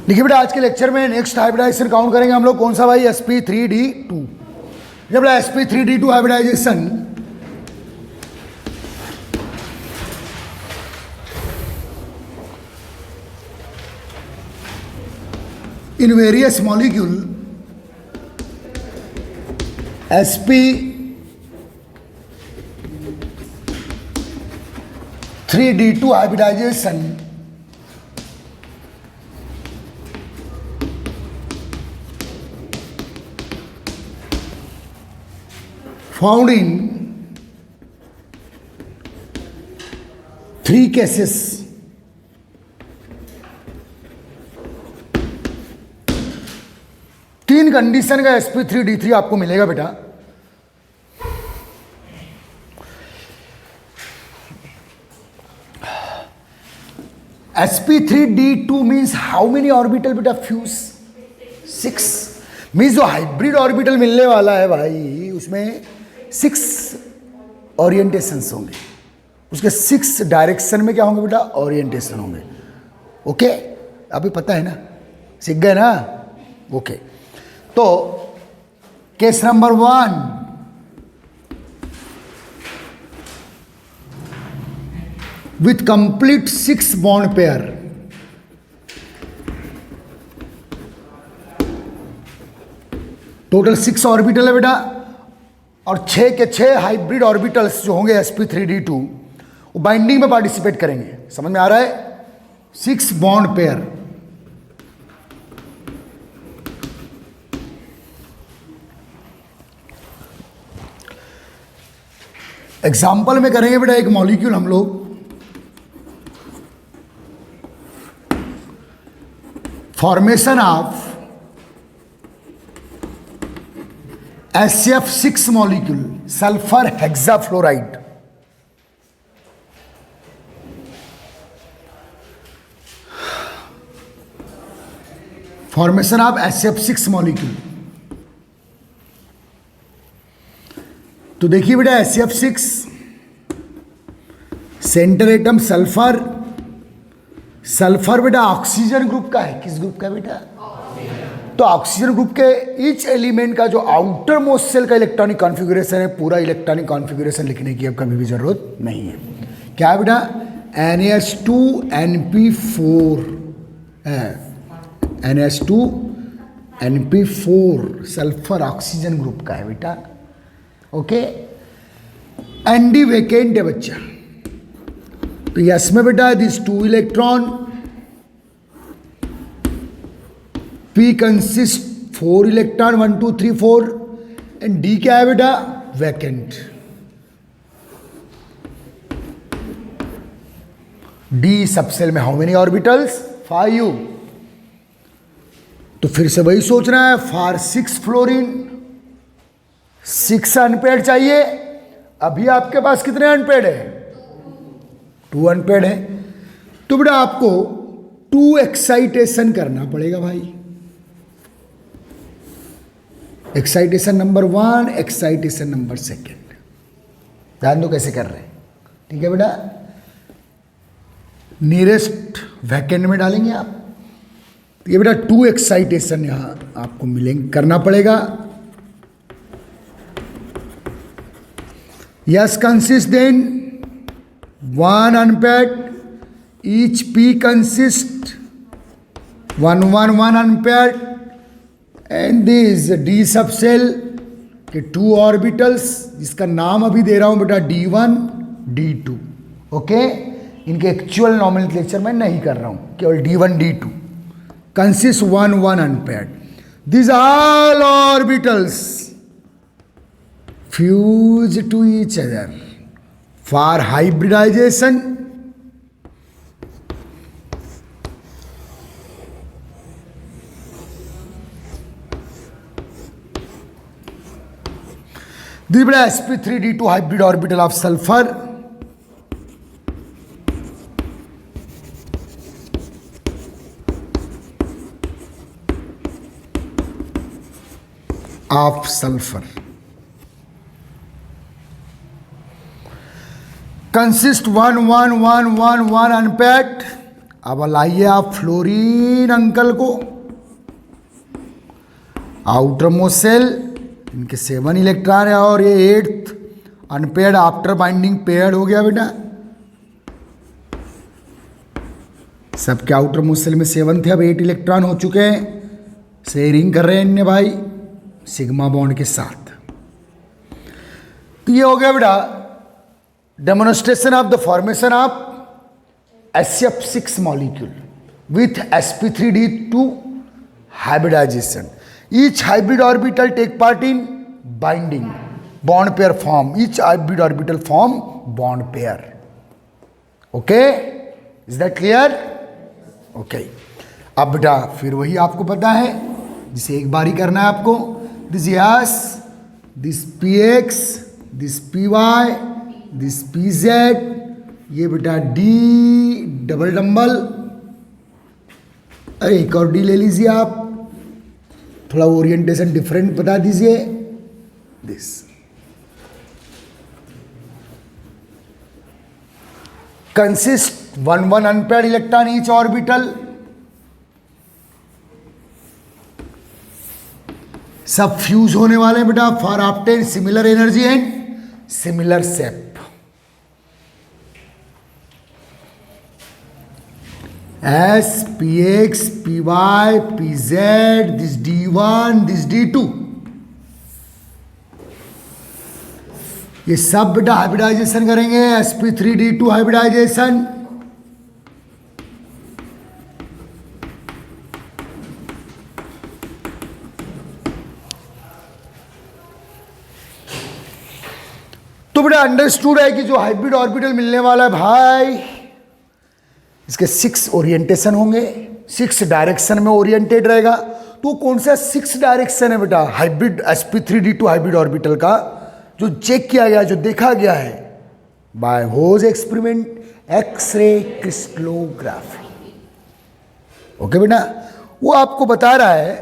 देखिए बेटा आज के लेक्चर में नेक्स्ट हाइब्रिडाइजेशन काउंट करेंगे हम लोग। कौन सा भाई? sp3d2। जब sp3d2 hybridization in various molecule sp3d2 hybridization found in 3 cases. तीन कंडीशन का sp3d3 आपको मिलेगा बेटा। sp3d2 means how many orbital बेटा? फ्यूज 6 मीन्स जो हाइब्रिड ऑर्बिटल मिलने वाला है भाई उसमें 6 ओरिएंटेशंस होंगे। उसके 6 डायरेक्शन में क्या होंगे बेटा? ओरिएंटेशन होंगे। ओके, अभी पता है ना, सीख गए ना? ओके, तो case number 1, with complete 6 bond pair, total 6 orbital है बेटा, और 6 के 6 हाइब्रिड ऑर्बिटल्स जो होंगे sp3d2 वो बाइंडिंग में पार्टिसिपेट करेंगे। समझ में आ रहा है? 6 बॉन्ड पेयर। एग्जाम्पल में करेंगे बेटा एक मॉलिक्यूल हम लोग formation of SF6 molecule sulphur hexafluoride. Formation of SF6 molecule. तो देखिए बेटा SF6 centre atom sulphur. Sulphur बेटा ऑक्सीजन ग्रुप का है। किस ग्रुप का बेटा? तो ऑक्सीजन ग्रुप के ईच एलिमेंट का जो आउटर मोस्ट सेल का इलेक्ट्रॉनिक कॉन्फ़िगरेशन है, पूरा इलेक्ट्रॉनिक कॉन्फ़िगरेशन लिखने की अब कभी भी जरूरत नहीं है। क्या है बेटा? NH2NP4 है। NH2NP4 सल्फर ऑक्सीजन ग्रुप का है बेटा। ओके, एनडी वेकेंट है बच्चा। तो यस में बेटा this 2 electron, P consist 4 electron 1 2 3 4, and D क्या है बेटा? वैकेंट। D सबसेल में हाउ मेनी ऑर्बिटल्स? 5। तो फिर से वही सोचना है, फॉर 6 फ्लोरीन 6 अनपेड चाहिए। अभी आपके पास कितने अनपेड है? 2 अनपेड है। तो बेटा आपको 2 एक्साइटेशन करना पड़ेगा भाई। Excitation number 1, excitation number 2। ध्यान दो कैसे कर रहे हैं। ठीक है बेटा, नियरेस्ट वैकेंट में डालेंगे आप। ये बेटा 2 एक्साइटेशन यहां आपको मिलेंगे, करना पड़ेगा। Yes consist then 1 unpaired, each P consist 1 1 1 unpaired, and this D subshell के 2 ऑर्बिटल्स जिसका नाम अभी दे रहा हूं बेटा D1 D2। ओके, इनके एक्चुअल नॉमेनक्लेचर मैं नहीं कर रहा हूं, केवल D1 D2 consist 1 1 unpaired. This all orbitals fuse to each other for hybridization. This is sp3d2 hybrid orbital of sulfur consist 1 1 1 1 1 unpacked अब लाइए आप फ्लोरीन अंकल को, आउटर मोस्ट सेल, इनके 7 इलेक्ट्रॉन है और ये 8th unpaired after binding paired हो गया बेटा। सबके आउटर मोस्ट सेल में 7 थे, अब 8 इलेक्ट्रॉन हो चुके हैं, शेयरिंग कर रहे हैं इनने भाई सिग्मा बॉन्ड के साथ। तो ये हो गया बेटा demonstration of the formation of HF6 molecule with sp3d2 hybridization. Each hybrid orbital take part in binding bond pair form. Each hybrid orbital form bond pair. Okay, is that clear? Okay. अब बेटा फिर वही आपको पता है जिसे एक बार ही करना है आपको। This S, this px, this py, this pz, ये बेटा d डबल डम्बल, अरे एक और d ले लीजिए आप, थोड़ा ओरिएंटेशन डिफरेंट बता दीजिए। This consist 1 unpaired electron each orbital. सब फ्यूज होने वाले हैं बेटा for obtain similar energy and similar shape. S, Px, Py, Pz, this D1, this D2, ये सब बेटा हाइब्रिडाइजेशन करेंगे। sp3d2 hybridisation. तो बेटा अंडरस्टूड है कि जो हाइब्रिड ऑर्बिटल मिलने वाला है भाई, इसके 6 ओरिएंटेशन होंगे, 6 डायरेक्शन में ओरिएंटेड रहेगा। तो कौन सा 6 डायरेक्शन है बेटा हाइब्रिड sp3d2 हाइब्रिड ऑर्बिटल का, जो चेक किया गया, जो देखा गया है बाय होज एक्सपेरिमेंट, एक्सरे क्रिस्टलोग्राफी। ओके बेटा, वो आपको बता रहा है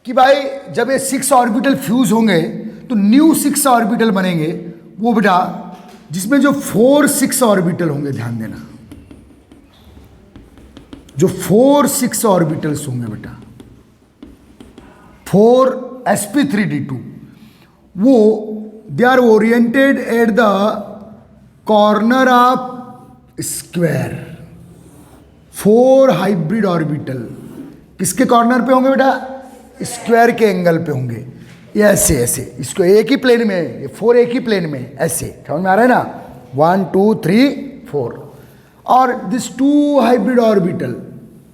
कि भाई जब ये 6 ऑर्बिटल फ्यूज होंगे तो न्यू 6 ऑर्बिटल बनेंगे। वो बेटा जिसमें जो 4-6 ऑर्बिटल होंगे, ध्यान देना, जो 4-6 ऑर्बिटल्स होंगे बेटा 4 sp3d2, वो they are oriented at the corner of square. 4 hybrid orbital किसके कॉर्नर पे होंगे बेटा? स्क्वायर के एंगल पे होंगे। ये ऐसे ऐसे, इसको एक ही प्लेन में, ये 4 एक ही प्लेन में, ऐसे समझ में आ रहा है ना, 1 2 3 4। और this 2 hybrid orbital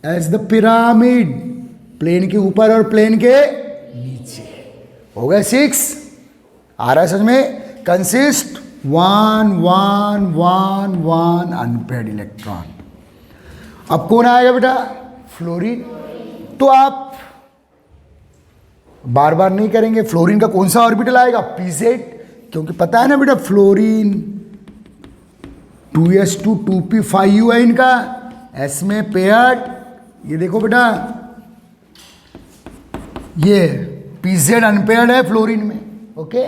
as the pyramid, plane के ऊपर और प्लेन के नीचे, हो गए 6। आ रहा है समझ में? Consist 1 1 1 1 unpaired electron. अब कौन आएगा बेटा? फ्लोरीन। तो आप बार बार नहीं करेंगे। फ्लोरीन का कौन सा ऑर्बिटल आएगा? pz, क्योंकि पता है ना बेटा फ्लोरीन 2s2 2p5u है इनका, s में पेयर्ड। ये देखो बेटा ये pz अनपेयर्ड है फ्लोरीन में। ओके,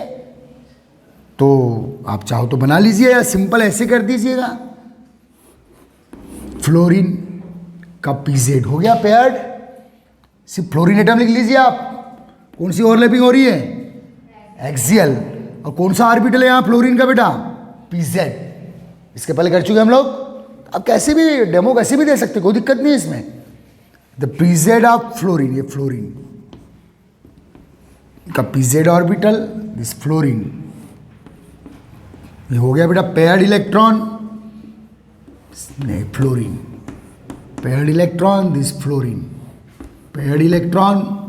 तो आप चाहो तो बना लीजिए या सिंपल ऐसे कर दीजिएगा, फ्लोरीन का pz हो गया पेयर्ड। सिर्फ फ्लोरीन एटम लिख लीजिए आप। कौन सी ओवरलैपिंग हो रही है? एक्सियल। और कौन सा ऑर्बिटल है यहाँ फ्लोरीन का बेटा? pz। इसके पहले कर चुके हम लोग। आप कैसे भी डेमो कैसे भी दे सकते, कोई दिक्कत नहीं है इसमें। द pz ऑफ फ्लोरीन, ये फ्लोरीन का pz ऑर्बिटल, दिस फ्लोरीन, ये हो गया बेटा पेयर्ड इलेक्ट्रॉन, नहीं fluorine, paired electron, this fluorine, paired electron,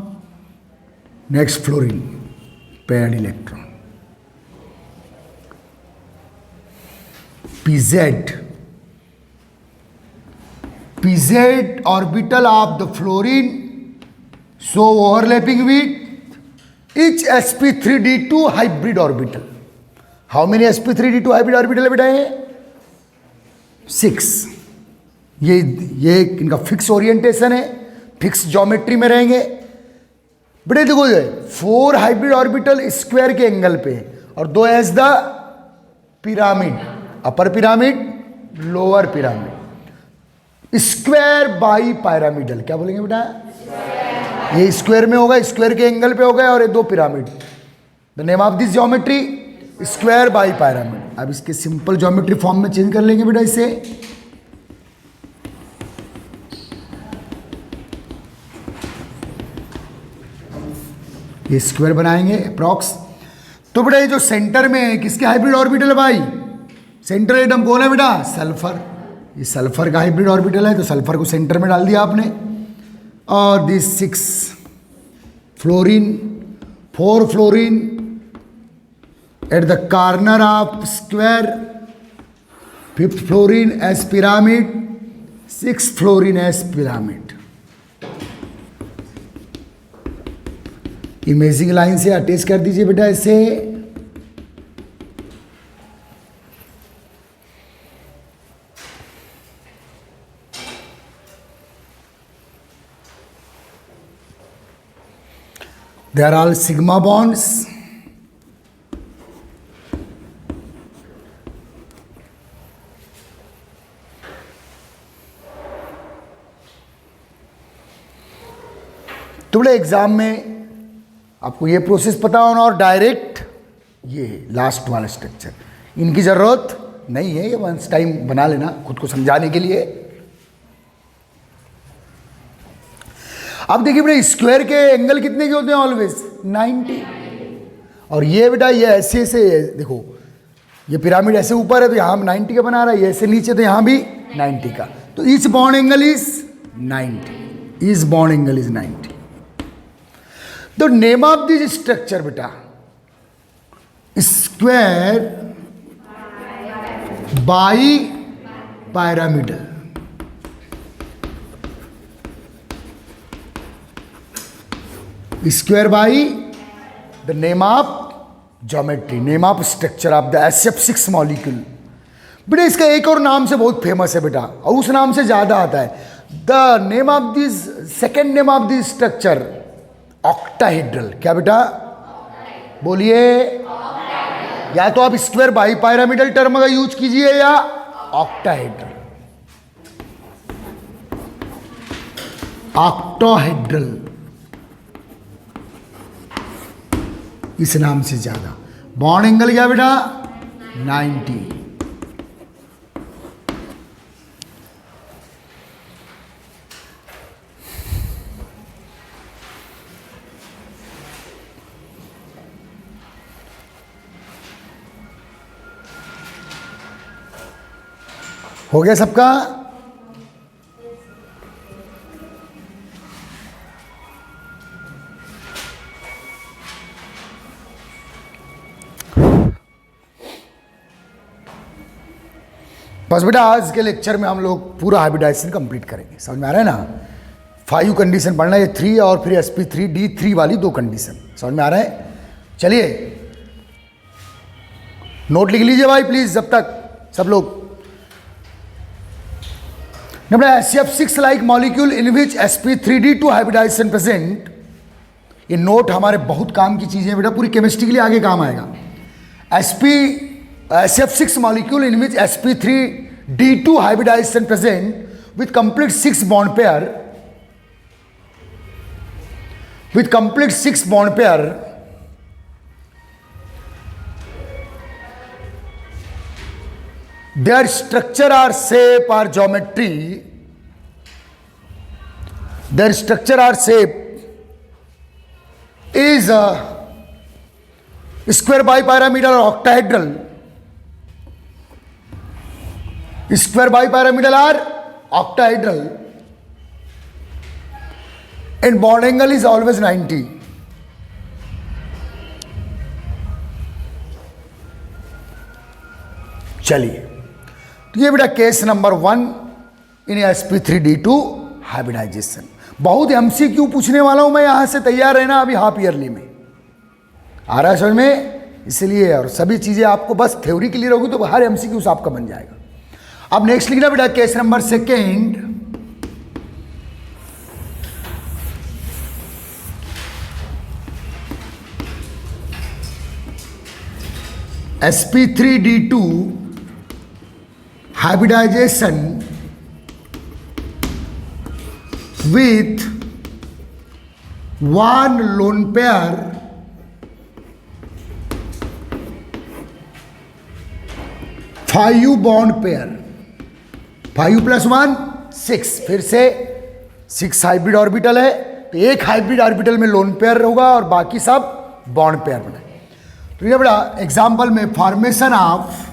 next fluorine, paired electron, pz orbital of the fluorine so overlapping with each sp3d2 hybrid orbital. How many sp3d2 hybrid orbital है बेटा? ये 6। ये इनका फिक्स ओरिएंटेशन है, fix geometry में रहेंगे बेटे। देखो 4 हाइब्रिड ऑर्बिटल स्क्वायर के एंगल पे और 2 as the pyramid, upper pyramid, lower pyramid. Square bi pyramidal, क्या बोलेंगे बेटा? ये स्क्वायर में होगा, स्क्वायर के एंगल पे होगा, और ये दो pyramid. The name of this geometry square by pyramid. अब इसके सिंपल ज्योमेट्री फॉर्म में चेंज कर लेंगे बेटा इसे। ये स्क्वायर बनाएंगे अप्रॉक्स। तो बेटा ये जो सेंटर में है किसके हाइब्रिड ऑर्बिटल है भाई? सेंटर एटम कौन है बेटा? सल्फर। ये सल्फर का हाइब्रिड ऑर्बिटल है, तो सल्फर को सेंटर में डाल दिया आपने। और this 6 fluorine, 4 fluorine eight the corner of square, 5th fluorine S pyramid, 6th fluorine S pyramid. Imaging line से अटैच कर दीजिए बेटा इसे। They are all sigma bonds. तो बड़े एग्जाम में आपको ये प्रोसेस पता होना, और डायरेक्ट ये लास्ट वाला स्ट्रक्चर, इनकी जरूरत नहीं है, ये वंस टाइम बना लेना खुद को समझाने के लिए। अब देखिए बेटा स्क्वायर के एंगल कितने के होते हैं? ऑलवेज 90। और ये बेटा ये ऐसे से देखो, ये पिरामिड ऐसे ऊपर है तो यहाँ 90 का बना रहा है, ये ऐसे नीचे तो यहाँ भी 90 का। तो each bond angle is 90, each bond angle is 90। तो नेम ऑफ दिस स्ट्रक्चर बेटा square bi pyramidal. Square by the name of geometry, name of structure of the SF6 molecule. बेटा इसका एक और नाम से बहुत फेमस है बेटा, और उस नाम से ज्यादा आता है। The name of this, second name of this structure octahedral. क्या बेटा? बोलिए। या तो आप स्क्वायर बाई पिरामिडल टर्म का यूज कीजिए या ऑक्टाहेड्रल, ऑक्टाहेड्रल इस नाम से ज्यादा। बॉन्ड एंगल क्या बेटा? 90। हो गया सबका? बस बेटा आज के लेक्चर में हम लोग पूरा हाइब्रिडाइजेशन कंप्लीट करेंगे। समझ में आ रहा है ना? 5 कंडीशन पढ़ना है, 3 और फिर sp3d3 वाली 2 कंडीशन। समझ में आ रहा है? चलिए नोट लिख लीजिए भाई प्लीज जब तक सब लोग। SF6 like molecule in which sp3d2 hybridization present. ये नोट हमारे बहुत काम की चीजें बेटा, पूरी केमिस्ट्री के लिए आगे काम आएगा। SF6 molecule in which sp3d2 hybridization present with complete 6 bond pair, with complete 6 bond pair, their structure or shape or geometry, their structure or shape is square bipyramidal or octahedral, square bipyramidal or octahedral, and bond angle is always 90. चलिए तो ये बेटा case number 1 इन sp3d2 hybridisation. बहुत MCQ पूछने वाला हूं मैं, यहां से तैयार रहना अभी हाफ ईयरली में। आ रहा है समझ में? इसलिए और सभी चीजें आपको बस थ्योरी क्लियर होगी तो हर MCQ आपका बन जाएगा। अब नेक्स्ट लिखना बेटा case number 2 sp3d2 hybridization with one lone pair five bond pair, 5 + 1 6, फिर से 6 हाइब्रिड ऑर्बिटल है, तो एक हाइब्रिड ऑर्बिटल में लोन पेयर होगा और बाकी सब बॉन्ड पेयर बनाए। तो ये बड़ा एग्जाम्पल में formation of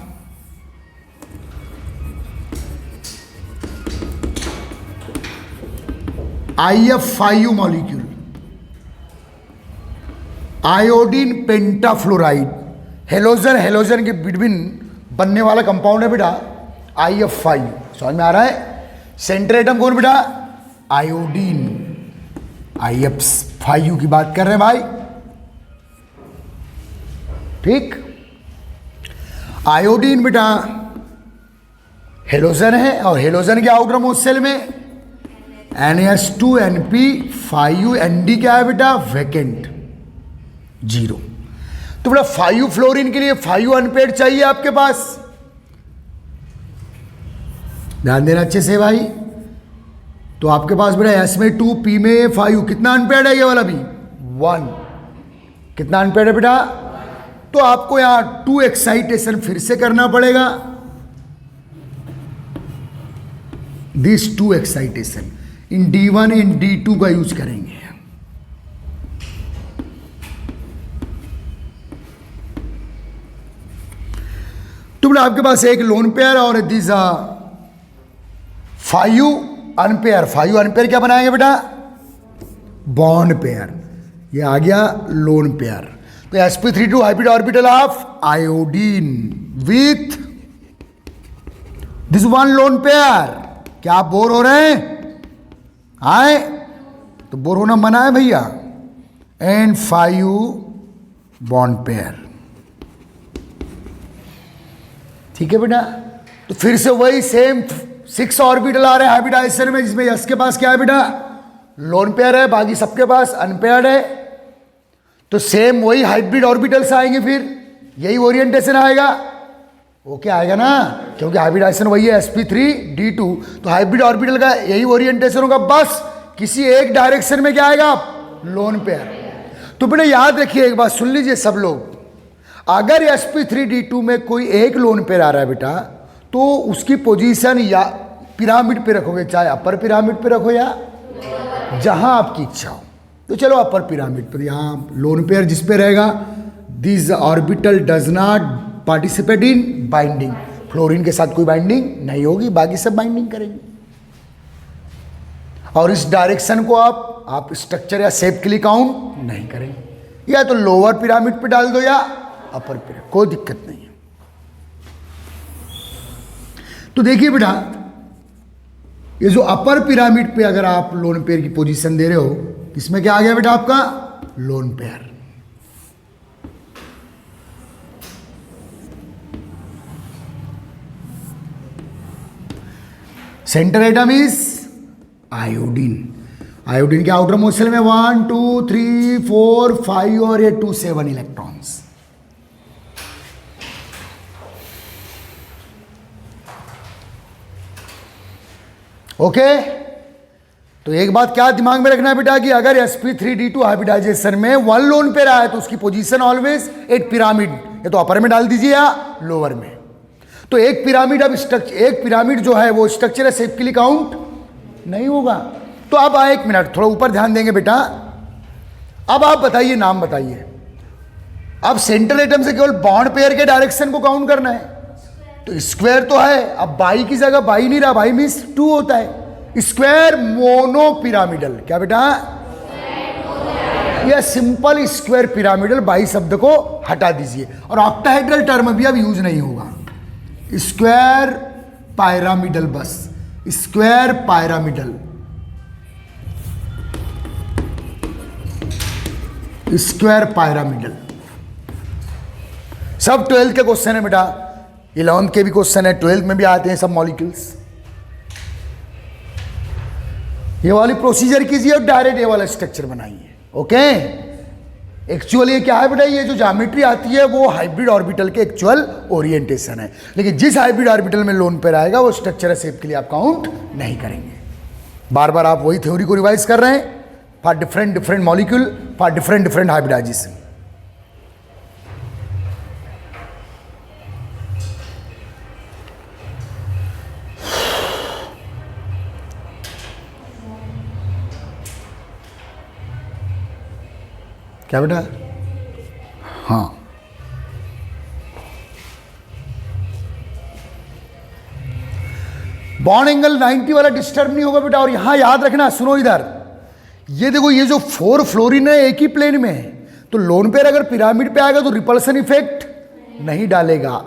IF5 molecule, iodine pentafluoride, halogen halogen के बिटवीन बनने वाला कंपाउंड है बेटा IF5, समझ में आ रहा है। सेंटर एटम कौन बेटा, आयोडीन, IF5 की बात कर रहे हैं भाई, ठीक। आयोडीन बेटा हेलोजन है और हेलोजन के आउटर मोस्ट सेल में NH2NP5 ND क्या है बेटा, वैकेंट 0। तो बेटा 5 फ्लोरीन के लिए 5 अनपेड चाहिए आपके पास, ध्यान देना अच्छे से भाई। तो आपके पास बेटा S में 2 P में 5, कितना अनपेड है ये वाला भी 1, कितना अनपेड है बेटा। तो आपको यहां 2 एक्साइटेशन फिर से करना पड़ेगा, this 2 excitation in D1 in D2 का यूज करेंगे। तो बेटा आपके पास एक लोन पेयर और दिस 5 अनपेयर, 5 अनपेयर क्या बनाएंगे बेटा, बॉन्ड पेयर, ये आ गया लोन पेयर। तो sp32 hybrid orbital of iodine with this 1 lone pair. क्या आप बोर हो रहे हैं, आए तो बोर होना मना है भैया, एंड 5 बॉन्ड पेयर, ठीक है बेटा। तो फिर से वही सेम 6 ऑर्बिटल आ रहे हैं हाइब्रिडाइजेशन में, जिसमें यस के पास क्या है बेटा, लोन पेयर है, बाकी सबके पास अनपेयर्ड है। तो सेम वही हाइब्रिड ऑर्बिटल्स आएंगे, फिर यही ओरिएंटेशन आएगा, ओके आएगा ना, क्योंकि हाइब्रिडाइजेशन वही है sp3d2, तो हाइब्रिड ऑर्बिटल का यही ओरिएंटेशन होगा, बस किसी एक डायरेक्शन में क्या आएगा, लोन पेयर। तो बेटा याद रखिए, एक बात सुन लीजिए सब लोग, अगर sp3d2 में कोई एक लोन पेयर आ रहा है बेटा, तो उसकी पोजीशन या पिरामिड पे रखोगे, चाहे अपर पिरामिड पे रखो या जहां आपकी इच्छा हो। तो चलो अपर पिरामिड पर, यहां लोन पेयर जिस पे रहेगा, this orbital does not participate in binding, fluorine के साथ कोई बाइंडिंग नहीं होगी, बाकी सब बाइंडिंग करेंगे। और इस डायरेक्शन को आप स्ट्रक्चर या शेप के लिए काउंट नहीं करेंगे, या तो लोअर पिरामिड पे डाल दो या अपर पिरामिड, कोई दिक्कत नहीं है। तो देखिए बेटा, ये जो अपर पिरामिड पे अगर आप लोन पेयर की पोजीशन दे रहे हो, इसमें क्या आ गया बेटा आपका loan pair. Center atom is iodine, iodine के आउटर मोस्ट सेल में 1 2 3 4 5 और ये 2 7 इलेक्ट्रॉन्स। ओके, तो एक बात क्या दिमाग में रखना है बेटा, कि अगर sp3d2 हाइब्रिडाइजेशन में 1 लोन पेयर आया तो उसकी पोजीशन ऑलवेज एक पिरामिड, या तो अपर में डाल दीजिए या लोअर में। तो एक पिरामिड, अब एक पिरामिड जो है वो स्ट्रक्चर शेप के लिए काउंट नहीं होगा। तो अब एक मिनट थोड़ा ऊपर ध्यान देंगे बेटा। अब आप बताइए, नाम बताइए, अब सेंट्रल एटम से केवल बॉन्ड पेयर के डायरेक्शन को काउंट करना है, तो स्क्वायर तो है, अब बाई की जगह बाई नहीं रहा, बाई मीन्स 2 होता है, स्क्वायर मोनो पिरामिडल, क्या बेटा, यह सिंपल स्क्वायर पिरामिडल, बाई शब्द को हटा दीजिए, और ऑक्टाहेड्रल टर्म भी अब यूज नहीं होगा, स्क्वायर पायरामिडल, बस स्क्वायर पायरामिडल, स्क्वायर पायरामिडल। सब 12th के क्वेश्चन है बेटा, 11th के भी क्वेश्चन है, 12th में भी आते हैं सब मॉलिक्यूल्स। ये वाली प्रोसीजर कीजिए और डायरेक्ट ये वाला स्ट्रक्चर बनाइए, ओके। एक्चुअली ये क्या है बेटा, ये जो ज्योमेट्री आती है वो हाइब्रिड ऑर्बिटल के एक्चुअल ओरिएंटेशन है, लेकिन जिस हाइब्रिड ऑर्बिटल में लोन पेयर आएगा वो स्ट्रक्चर शेप के लिए आप काउंट नहीं करेंगे। बार बार आप वही थ्योरी को रिवाइज कर रहे हैं for different different molecule for different different hybridization. क्या बेटा? हाँ, बॉन्ड एंगल 90 वाला डिस्टर्ब नहीं होगा बेटा। और यहां याद रखना, सुनो इधर, ये देखो, ये जो 4 फ्लोरीन है एक ही प्लेन में है, तो लोन पेयर अगर पिरामिड पे आएगा तो रिपल्सन इफेक्ट नहीं डालेगा।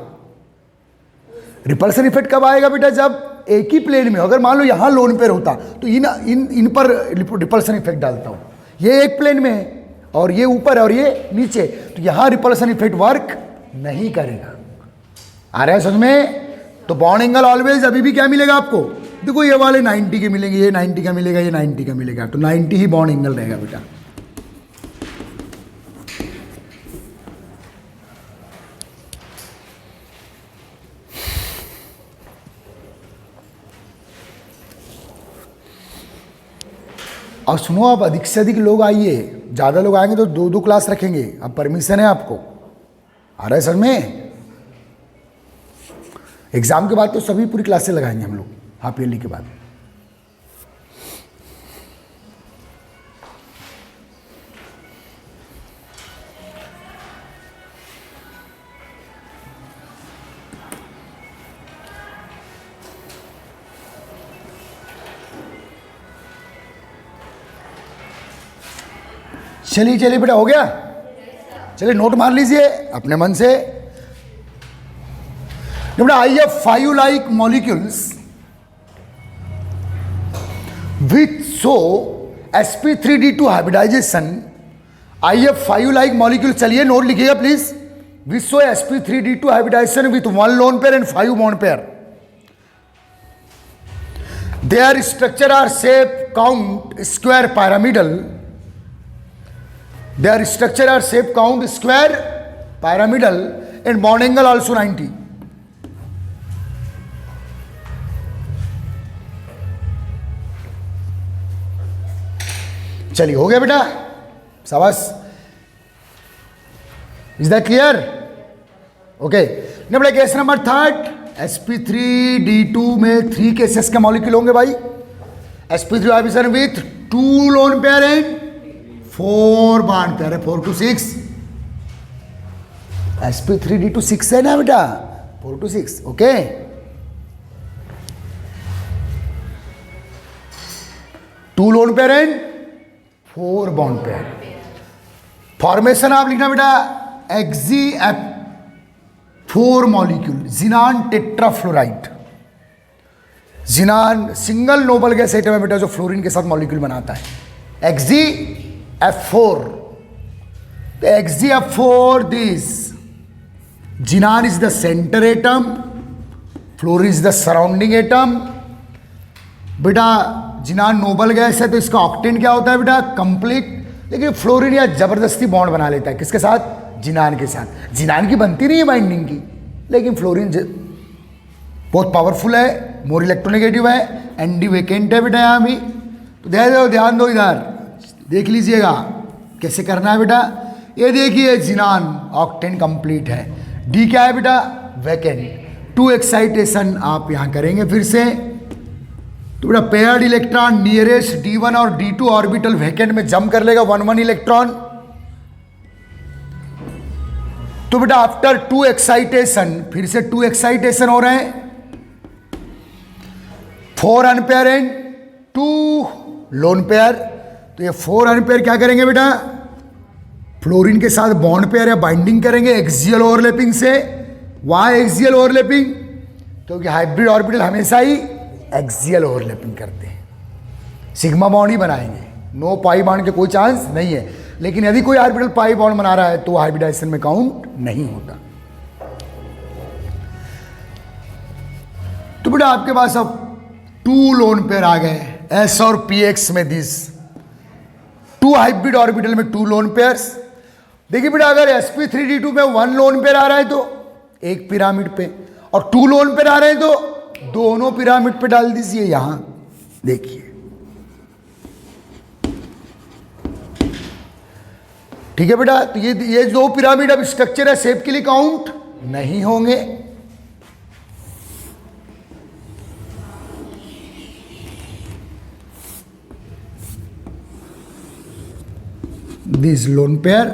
रिपल्सन इफेक्ट कब आएगा बेटा? जब एक ही प्लेन में, अगर मान लो यहां लोन पेयर होता तो इन पर रिपल्सन इफेक्ट डालता हूं। ये एक प्लेन में है और ये ऊपर है और ये नीचे, तो यहां रिपल्सन इफेक्ट वर्क नहीं करेगा। आ रहा है समझ में? तो बॉन्ड एंगल ऑलवेज अभी भी क्या मिलेगा आपको? देखो ये वाले 90 के मिलेंगे, ये 90 का मिलेगा, ये 90 का मिलेगा, तो 90 ही बॉन्ड एंगल रहेगा बेटा। और सुनो, आप अधिक से अधिक लोग आइए, ज़्यादा लोग आएंगे तो 2-2 क्लास रखेंगे, अब परमिशन है आपको। आ रहा है सर में? एग्जाम के बाद तो सभी पूरी क्लासें लगाएंगे हम लोग, हाफ ईयरली के बाद। चलिए चलिए बेटा, हो गया? चलिए नोट मार लीजिए अपने मन से। बेटा I have 5 like molecules with so sp3d2 hybridization। I have 5 like molecules, चलिए नोट लिखिएगा please. with so sp3d2 hybridization with 1 lone pair and 5 bond pair, their structure are shape count square pyramidal, their structure are shape count square pyramidal and bond angle also 90। चलिए हो गया बेटा, शाबाश। Is that clear? Okay. बेटा case number 3, sp3d2 में 3 cases के molecule होंगे भाई। sp3 hybridisation with 2 lone pair and 4 bond pair है, 4 to 6। sp3d2 6 है ना बेटा, 4 to 6। Okay, 2 lone pair and 4 bond pair. Formation आप लिखना बेटा, Xzf4 molecule, xenon tetrafluoride. Xenon single noble gas atom है बेटा जो फ्लोरीन के साथ मॉलिक्यूल बनाता है, Xzf4। तो Xzf4 this xenon is the centre atom, fluorine is the surrounding atom. बेटा जिनान नोबल गैस है तो इसका ऑक्टेन क्या होता है बेटा? कंप्लीट। लेकिन फ्लोरीन या जबरदस्ती बॉन्ड बना लेता है, किसके साथ? जिनान के साथ। जिनान की बनती नहीं है बाइंडिंग की, लेकिन फ्लोरीन बहुत पावरफुल है, मोर इलेक्ट्रोनेगेटिव है, एंटी वेकेंट है बेटा यहाँ भी। तो ध्यान दो इधर, देख लीजिएगा कैसे करना है बेटा। ये देखिए जिनान ऑक्टेन कंप्लीट है, डी क्या है बेटा? वैकेंट। 2 एक्साइटेशन आप यहाँ करेंगे फिर से। तो बेटा पेयर्ड इलेक्ट्रॉन नियरेस्ट d1 और d2 ऑर्बिटल वैकेंट में जंप कर लेगा 1-1 इलेक्ट्रॉन। तो बेटा आफ्टर 2 एक्साइटेशन, फिर से 2 एक्साइटेशन हो रहे हैं, 4 अनपेयर एंड 2 लोन पेयर। तो ये 4 अनपेयर क्या करेंगे बेटा? फ्लोरीन के साथ बॉन्ड पेयर या बाइंडिंग करेंगे एक्सियल ओवरलैपिंग से। Why axial overlapping? क्योंकि हाइब्रिड ऑर्बिटल हमेशा ही एक्सियल ओवरलैपिंग करते हैं, सिग्मा बॉन्ड ही बनाएंगे, नो पाई बॉन्ड के कोई चांस नहीं है। लेकिन यदि कोई ऑर्बिटल पाई बॉन्ड बना रहा है तो हाइब्रिडाइजेशन में काउंट नहीं होता। तो बेटा आपके पास अब 2 लोन पेयर आ गए, एस और पी एक्स में दिस 2 हाइब्रिड ऑर्बिटल में 2 लोन पेयर्स। देखिए बेटा अगर sp3d2 में 1 लोन पेयर आ रहा है तो एक पिरामिड पे, और 2 लोन पेयर आ रहे हैं तो दोनों पिरामिड पे डाल दीजिए। यहां देखिए ठीक है बेटा, तो ये दो पिरामिड अब स्ट्रक्चर है, शेप के लिए काउंट नहीं होंगे। This lone pair,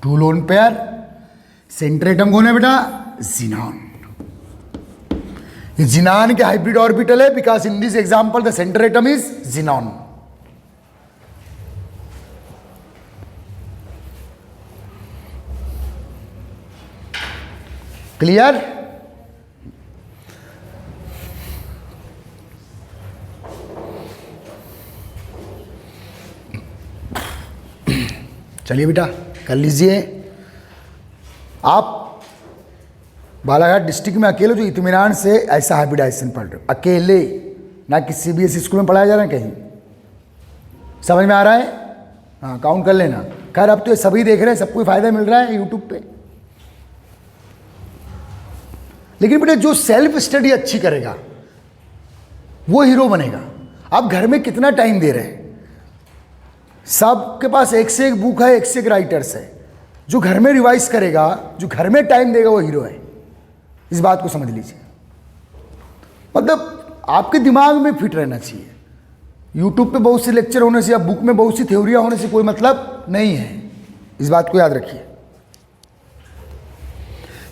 two lone pair, center atom कौन है बेटा? जिनॉन। ये जिनान के हाइब्रिड ऑर्बिटल है, because in this example the centre atom is xenon. Clear? चलिए बेटा कर लीजिए। आप बालाघाट डिस्ट्रिक्ट में अकेले जो इत्मीनान से ऐसा हाइब्रिडाइजेशन पढ़ रहे हो, अकेले, ना कि CBSE स्कूल में पढ़ाया जा रहा है कहीं। समझ में आ रहा है? हाँ, काउंट कर लेना। खैर अब तो ये सभी देख रहे हैं, सबको फायदा मिल रहा है यूट्यूब पे। लेकिन बेटा जो सेल्फ स्टडी अच्छी करेगा वो हीरो बनेगा। आप घर में कितना टाइम दे रहे हैं? सबके पास एक से एक बुक है, एक से एक राइटर्स है। जो घर में रिवाइज करेगा, जो घर में टाइम देगा, वो हीरो है। इस बात को समझ लीजिए। मतलब आपके दिमाग में फिट रहना चाहिए। यूट्यूब पे बहुत से लेक्चर होने से या बुक में बहुत सी थ्योरियां होने से कोई मतलब नहीं है। इस बात को याद रखिए।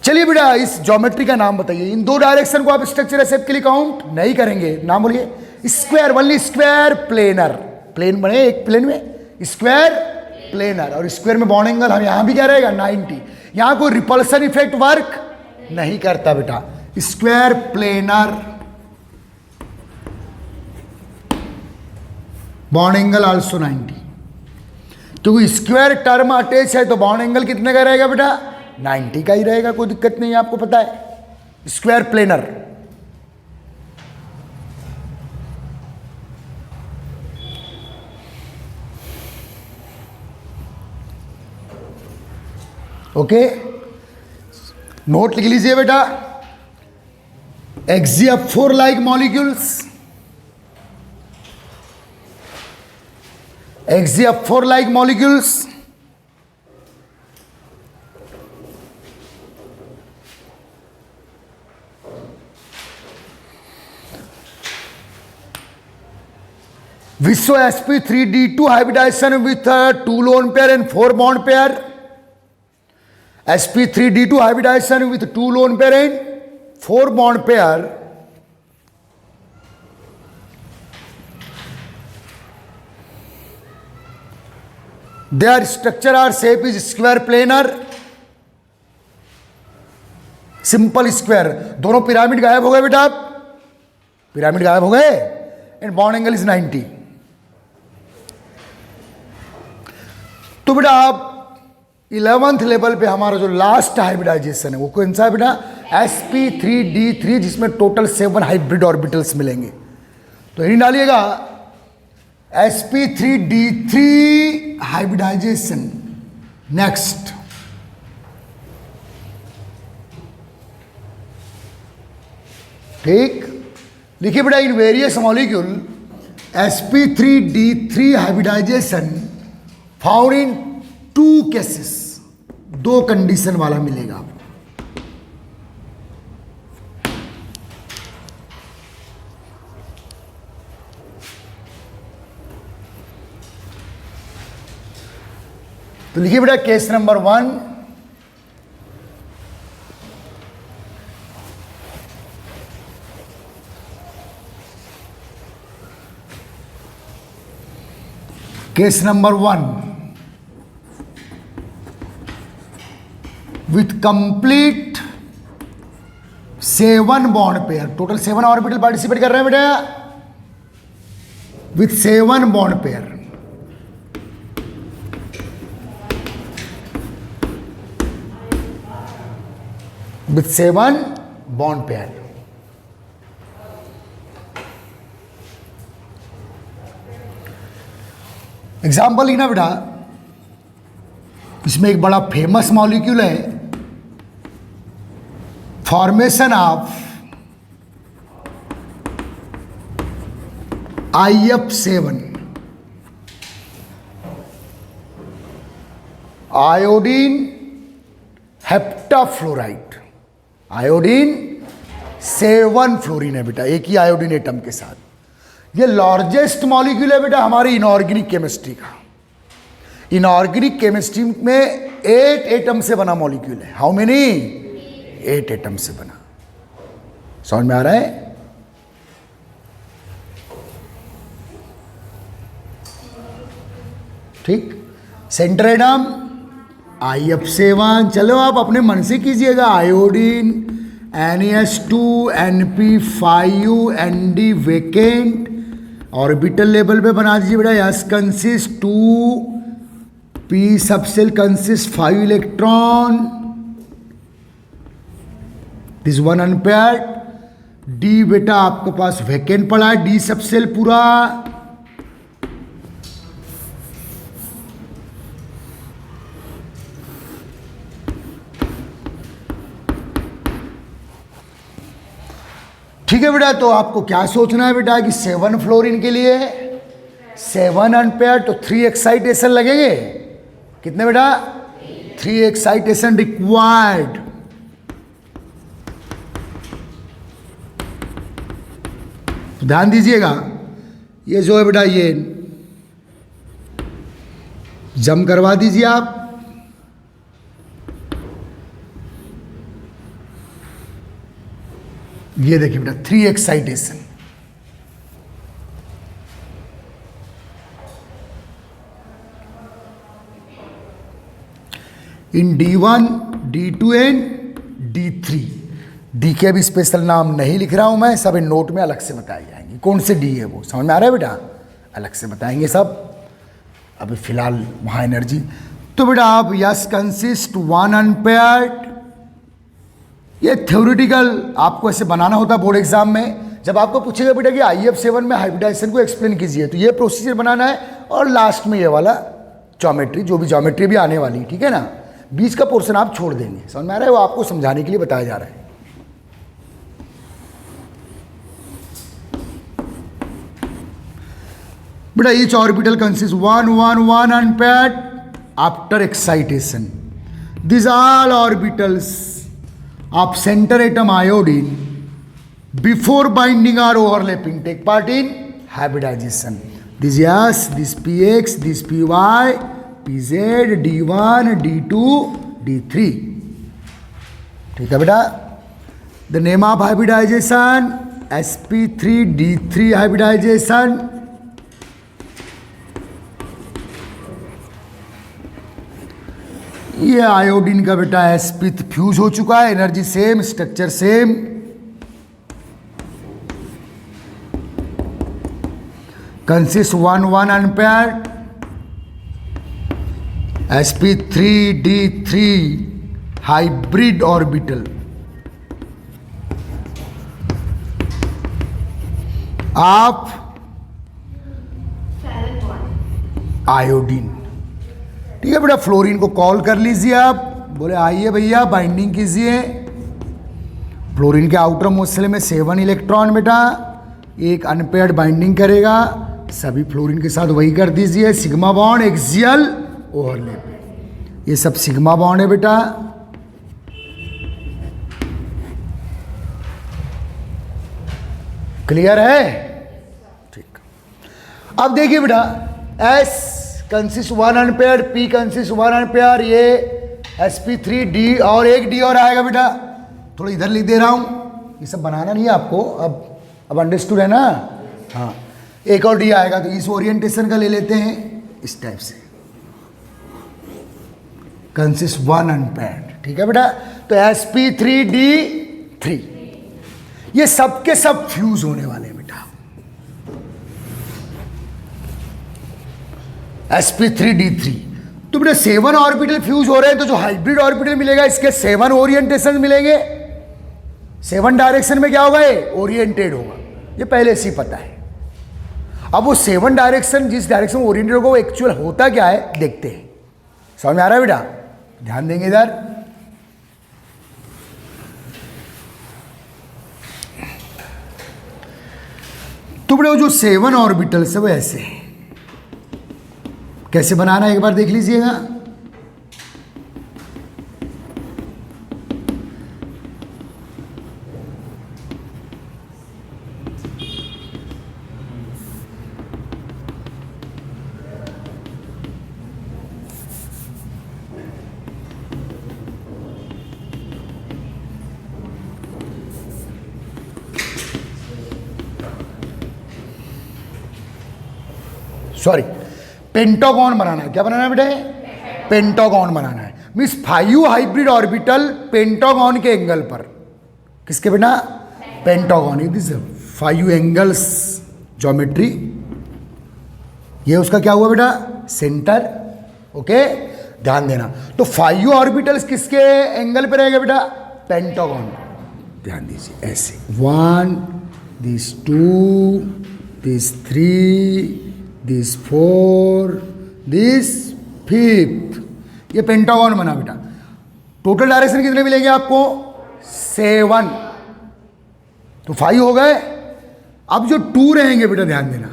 चलिए बेटा इस ज्योमेट्री का नाम बताइए। इन दो डायरेक्शन को आप स्ट्रक्चर शेप के लिए काउंट नहीं करेंगे। नाम बोलिए। Square, only square planar. Plane बने एक प्लेन में, स्क्वायर प्लेनर। और स्क्वायर में बॉन्ड एंगल हम यहां भी क्या रहेगा? 90। यहां कोई रिपल्सन इफेक्ट वर्क नहीं करता बेटा। Square planar, bond angle also 90। क्योंकि स्क्वायर टर्म अटैच है तो बॉन्ड एंगल कितने का रहेगा बेटा? 90 का ही रहेगा। कोई दिक्कत नहीं है, आपको पता है। Square planar. ओके, नोट लिख लीजिए बेटा। XeF4 like molecules, XeF4 like molecules विश्व sp3d2 hybridization with 2 lone pair and 4 bond pair. sp3d2 hybridization with 2 lone pair and 4 bond pair. Their structure or shape is square planar. Simple square. दोनों pyramid गायब हो गए बेटा, pyramid गायब हो गए and bond angle is 90। तो बेटा आप 11th लेवल पे हमारा जो लास्ट हाइब्रिडाइजेशन है वो कौन सा है बेटा? sp3d3, जिसमें टोटल 7 हाइब्रिड ऑर्बिटल्स मिलेंगे। तो यही डालिएगा sp3d3 हाइब्रिडाइजेशन। नेक्स्ट ठीक लिखिए बेटा। In various molecule sp3d3 hybridisation found in 2 cases, 2 condition वाला मिलेगा आपको। तो लिखिए बेटा case number 1, case number 1 with complete 7 bond pair. Total 7 orbital participate कर रहे हैं बेटा, with 7 bond pair. With 7 bond pair. Example लिखना बेटा। इसमें एक बड़ा फेमस मॉलिक्यूल है, formation of IF7। Iodine heptafluoride, iodine 7 fluorine है बेटा एक ही आयोडीन एटम के साथ। ये लार्जेस्ट मॉलिक्यूल है बेटा हमारी इनऑर्गेनिक केमिस्ट्री का। इनऑर्गेनिक केमिस्ट्री में 8 एटम से बना मॉलिक्यूल है। How many? 8 एटम से बना। समझ में आ रहा है? ठीक। Centre atom IF7। चलो आप अपने मन से कीजिएगा। Iodine NaS2 Np5 Nd vacant orbital level पे बना दीजिए बेटा। S consist 2 P subshell consist 5 electron, this 1 unpaired. D बेटा आपके पास वेकेंट पड़ा है, D सबसेल पूरा। ठीक है बेटा, तो आपको क्या सोचना है बेटा कि 7 फ्लोरीन के लिए 7 अनपेयर तो 3 एक्साइटेशन लगेंगे। कितने बेटा? 3 एक्साइटेशन रिक्वायर्ड। तो ध्यान दीजिएगा, ये जो है बेटा ये जम करवा दीजिए आप। ये देखिए बेटा 3 excitation. In D1 D2 and D3। D के भी स्पेशल नाम नहीं लिख रहा हूं मैं, सब इन नोट में अलग से बताए जाएंगे। कौन से डी है वो समझ में आ रहा है बेटा? अलग से बताएंगे सब, अभी फिलहाल वहां एनर्जी। तो बेटा आप यस कंसिस्ट 1 अनपेयर्ड। ये थ्योरेटिकल आपको ऐसे बनाना होता है बोर्ड एग्जाम में। जब आपको पूछेगा बेटा कि IF7 में हाइब्रिडाइजेशन को एक्सप्लेन कीजिए, तो ये प्रोसीजर बनाना है और लास्ट में ये वाला ज्योमेट्री, जो भी ज्योमेट्री भी आने वाली है, ठीक है ना। बीच का पोर्शन आप छोड़ देंगे। समझ में आ रहा है? वो आपको समझाने के लिए बताया जा रहा है। बेटा each orbital consist 1 unpaired after excitation. This all orbitals of center atom iodine before binding or overlapping take part in hybridization. This S, this Px, this Py, Pz, D1, D2, D3. ठीक है बेटा? The name of hybridization sp3d3 hybridization. ये iodine का बेटा sp fuse हो चुका है, energy same, structure same. Consist 1 unpaired sp3d3 hybrid orbital. आप आयोडीन। ठीक है बेटा, फ्लोरीन को कॉल कर लीजिए आप, बोले आइए भैया बाइंडिंग कीजिए। फ्लोरीन के आउटर मोस्ट में 7 इलेक्ट्रॉन बेटा, एक अनपेयर्ड बाइंडिंग करेगा। सभी फ्लोरीन के साथ वही कर दीजिए, सिग्मा बॉन्ड एक्सियल ओवरलैप। ये सब सिग्मा बॉन्ड है बेटा। क्लियर है? ठीक। अब देखिए बेटा, S consist 1 unpair, P consist 1 unpair, ये sp3d और एक d और आएगा बेटा। थोड़ा इधर लिख दे रहा हूँ, ये सब बनाना नहीं है आपको, अब अंडरस्टूड है ना। हाँ, एक और d आएगा, तो इस ओरिएंटेशन का ले लेते हैं इस टाइप से। कंसिस्ट 1 अनपेयर, ठीक है बेटा। तो sp3d3 ये सब के सब फ्यूज होने वाले हैं बेटा। sp3d3 तो बेटा 7 ऑर्बिटल फ्यूज हो रहे हैं, तो जो हाइब्रिड ऑर्बिटल मिलेगा इसके 7 ओरिएंटेशन मिलेंगे। 7 डायरेक्शन में क्या होगा? ये ओरिएंटेड होगा, ये पहले से ही पता है। अब वो 7 डायरेक्शन जिस डायरेक्शन में ओरिएंटेड होगा वो एक्चुअल होता क्या है देखते हैं। समझ में आ रहा है बेटा? ध्यान देंगे इधर। तो बेटा जो 7 ऑर्बिटल्स है वो ऐसे है। कैसे बनाना है एक बार देख लीजिएगा। सॉरी, पेंटागन बनाना है। क्या बनाना है बेटे? पेंटागन बनाना है। मीन्स 5 हाइब्रिड ऑर्बिटल पेंटागन के एंगल पर। किसके बेटा? Pentagon. It is 5 angles geometry. ये उसका क्या हुआ बेटा? सेंटर। ओके, ध्यान देना। तो 5 ऑर्बिटल्स किसके एंगल पे रहेगा बेटा? पेंटागन। ध्यान दीजिए, ऐसे 1, this 2, this 3, this 4, this 5th। ये पेंटागन बना बेटा। टोटल डायरेक्शन कितने मिलेंगे आपको? 7। तो 5 हो गए। अब जो 2 रहेंगे बेटा, ध्यान देना,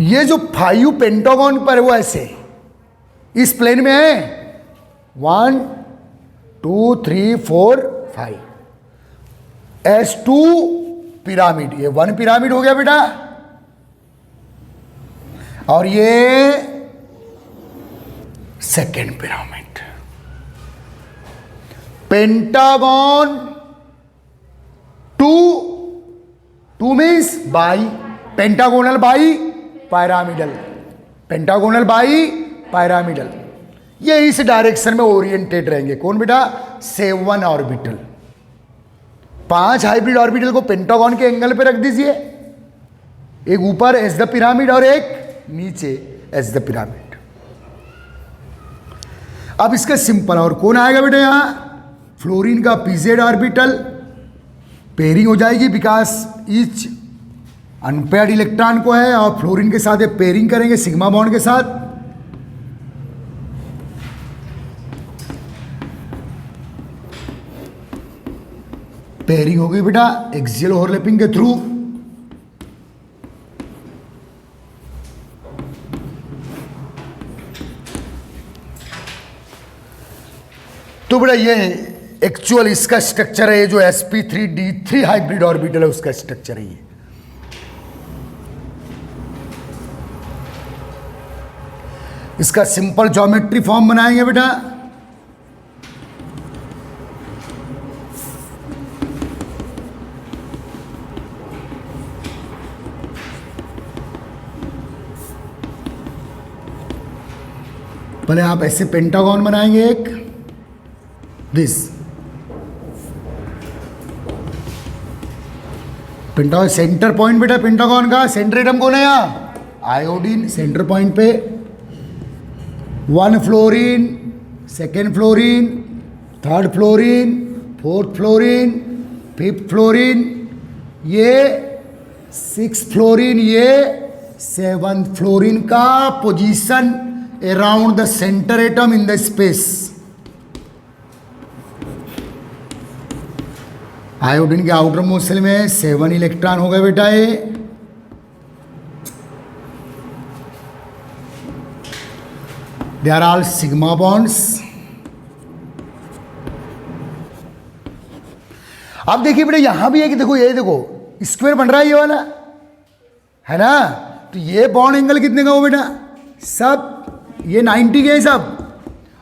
ये जो 5 पेंटागन पर है वो ऐसे इस प्लेन में है। 1, 2, 3, 4, 5। S2 pyramid. ये 1 पिरामिड हो गया बेटा, और ये second pyramid. Pentagon 2 means by, pentagonal by pyramidal, pentagonal by pyramidal. ये इस डायरेक्शन में ओरिएंटेड रहेंगे। कौन बेटा? 7 ऑर्बिटल। 5 हाइब्रिड ऑर्बिटल को पेंटागन के एंगल पे रख दीजिए, एक ऊपर एज द पिरामिड और एक नीचे एज द पिरामिड। अब इसका सिंपल और कौन आएगा बेटा? यहां फ्लोरीन का पीजेड ऑर्बिटल पेयरिंग हो जाएगी, बिकॉज ईच अनपेयर्ड इलेक्ट्रॉन को है, और फ्लोरीन के साथ ये पेयरिंग करेंगे सिग्मा बॉन्ड के साथ। पेयरिंग हो गई बेटा एक्सियल ओवरलैपिंग के थ्रू। तो बेटा ये एक्चुअल इसका स्ट्रक्चर है। ये जो sp3d3 हाइब्रिड ऑर्बिटल है उसका स्ट्रक्चर है ये। इसका सिंपल ज्योमेट्री फॉर्म बनाएंगे बेटा। पहले आप ऐसे पेंटागन बनाएंगे एक, दिस पेंटागन। सेंटर पॉइंट बेटा पेंटागन का सेंटर एटम कौन है? यहां आयोडीन। सेंटर पॉइंट पे 1 fluorine, 2nd fluorine, 3rd fluorine, 4th fluorine, 5th fluorine, ये 6th फ्लोरीन, ये 7th फ्लोरीन का position around the centre atom in the space. Iodine के आउटर मोस्ट शेल में 7 इलेक्ट्रॉन हो गए बेटा। ये they are all sigma bonds. अब देखिए बेटा यहां भी है कि देखो, ये देखो स्क्वायर बन रहा है ये वाला, है ना? तो ये बॉन्ड एंगल कितने का हो बेटा? सब ये 90 के हैं सब,